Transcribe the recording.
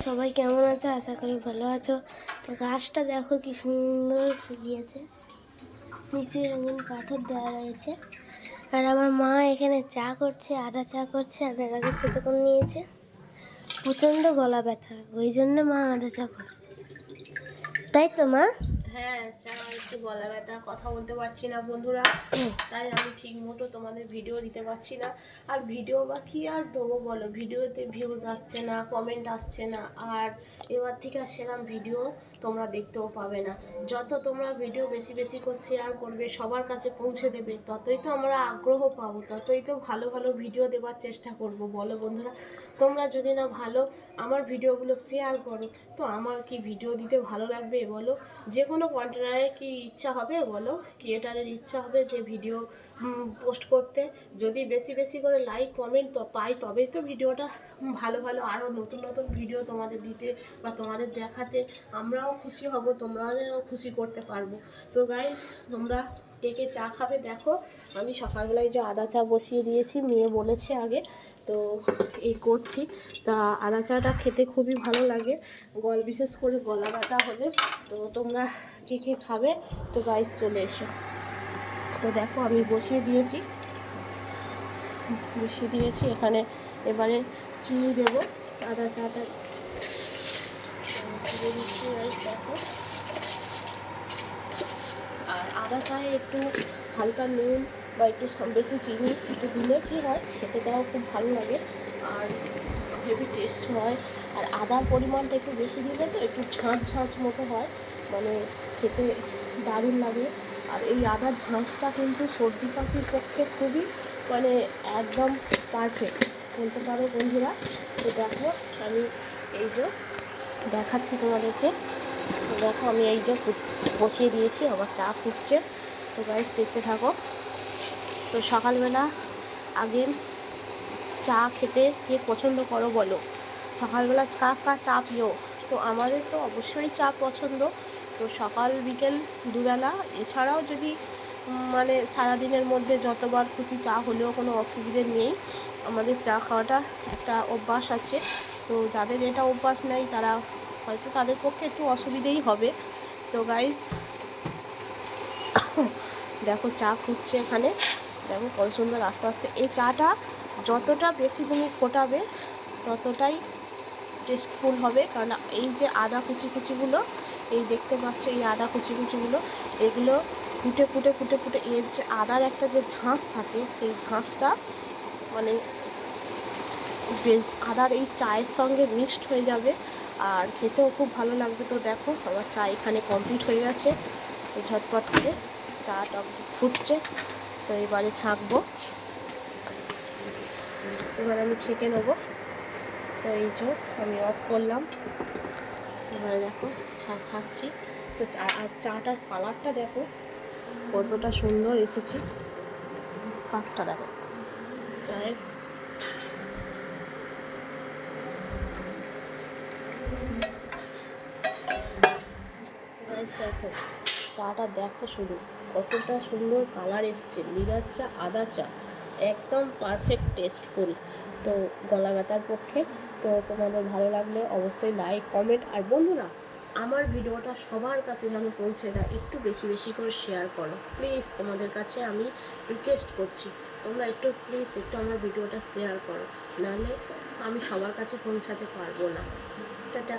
সবাই কেমন আছো? আশা করি ভালো আছো। তো গাছটা দেখো কি সুন্দর গিয়েছে, নিচে রঙিন পাথর দেওয়া রয়েছে। আর আমার মা এখানে চা করছে, আদা চা করছে, আদা গাছের সাথে করে নিয়েছে। প্রচণ্ড গলা ব্যথা, ওই জন্য মা আদা চা করছে, তাই তো মা? হ্যাঁ, চা একটু গলা ব্যথা, কথা বলতে পারছি না বন্ধুরা, তাই আমি ঠিক মতো তোমাদের ভিডিও দিতে পারছি না। আর ভিডিও বা কি আর দেবো বলো, ভিডিওতে ভিউজ আসছে না, কমেন্ট আসছে না। আর এবার থেকে আর সেরকম ভিডিও তোমরা দেখতেও পাবে না। যত তোমরা ভিডিও বেশি বেশি করে শেয়ার করবে, সবার কাছে পৌঁছে দেবে, ততই তো আমরা আগ্রহ পাবো, ততই তো ভালো ভালো ভিডিও দেওয়ার চেষ্টা করব। বলো বন্ধুরা, তোমরা যদি না ভালো আমার ভিডিওগুলো শেয়ার করো, তো আমার কি ভিডিও দিতে ভালো লাগবে বলো? যে কোনো কন্টেন্টারের কি ইচ্ছা হবে বলো? ক্রিয়েটারের ইচ্ছা হবে যে ভিডিও পোস্ট করতে? যদি বেশি বেশি করে লাইক কমেন্ট পাই, তবেই তো ভিডিওটা ভালো ভালো আরও নতুন নতুন ভিডিও তোমাদের দিতে বা তোমাদের দেখাতে আমরাও খুশি হব, তোমাদেরও খুশি করতে পারবো। তো গাইস, তোমরা কে কে চা খাবে দেখো। আমি সকালবেলায় যে আদা চা বসিয়ে দিয়েছি, মেয়ে বলেছে আগে, তো এই করছি। তা আদা চাটা খেতে খুবই ভালো লাগে, বিশেষ করে গলা ব্যথা হলে। তো তোমরা কে কে খাবে? তো গাইস চলে এসো। তো দেখো আমি বসিয়ে দিয়েছি এখানে। এবারে চিনি দেবো, আদা চাটা চিনি দিচ্ছি গাইস দেখো। আর আদা চায়ে একটু হালকা নুন বা একটু বেশি চিনি একটু দিলে কী হয়, খেতেটাও খুব ভালো লাগে আর হেভি টেস্ট হয়। আর আদার পরিমাণটা একটু বেশি দিলে তো একটু ঝাঁঝ ঝাঁঝ মতো হয়, মানে খেতে দারুণ লাগে। আর এই আদার ঝাঁঝটা কিন্তু সর্দি কাশির পক্ষে খুবই মানে একদম পারফেক্ট বলতে পারো বন্ধুরা। তো দেখো আমি এই যে দেখাচ্ছি তোমাদেরকে। তো দেখো আমি এই যে বসিয়ে দিয়েছি, আমার চা ফুটছে। তো গাইস দেখতে থাকো। তো সকালবেলা আগে চা খেতে কে পছন্দ করো বলো? সকালবেলা কার চা প্রিয়? তো আমাদের তো অবশ্যই চা পছন্দ। তো সকাল বিকেল দুবেলা, এছাড়াও যদি মানে সারাদিনের মধ্যে যতবার খুশি চা হলেও কোনো অসুবিধে নেই। আমাদের চা খাওয়াটা একটা অভ্যাস আছে। তো যাদের এটা অভ্যাস নেই তারা হয়তো তাদের পক্ষে একটু অসুবিধেই হবে। তো গাইস দেখো চা ফুটছে এখানে, দেখো কত সুন্দর আস্তে আস্তে। এই চাটা যতটা বেশি তুমি ফোটাবে ততটাই টেস্টফুল হবে। কারণ এই যে আদা কুচি কুচিগুলো, এই দেখতে পাচ্ছ এই আদা কুচি কুচিগুলো, এগুলো ফুটে ফুটে ফুটে ফুটে এর যে আদার একটা যে ঝাঁস থাকে, সেই ঝাঁসটা মানে আদার এই চায়ের সঙ্গে মিক্সড হয়ে যাবে আর খেতেও খুব ভালো লাগবে। তো দেখো আমার চা এখানে কমপ্লিট হয়ে গেছে। তো ঝটপট করে চাটা ফুটছে, তো এবারে ছাঁকবো। এবার আমি ছেঁকে নেবো। তো এই যে আমি অফ করলাম, এবারে দেখো ছাঁকছি। তো চাটার কালারটা দেখো কতটা সুন্দর এসেছে, কাপটা দেখো চায়ের। দেখো চাটা দেখো শুধু কতটা সুন্দর কালার এসছে। লিগার চা, আদা চা, একদম পারফেক্ট টেস্টফুল। তো গলা ব্যথার পক্ষে। তো তোমাদের ভালো লাগলে অবশ্যই লাইক কমেন্ট, আর বন্ধুরা আমার ভিডিওটা সবার কাছে যেন পৌঁছে দেয়, একটু বেশি বেশি করে শেয়ার করো প্লিজ। তোমাদের কাছে আমি রিকোয়েস্ট করছি, তোমরা একটু প্লিজ একটু আমার ভিডিওটা শেয়ার করো, নাহলে আমি সবার কাছে পৌঁছাতে পারবো না। টাটা।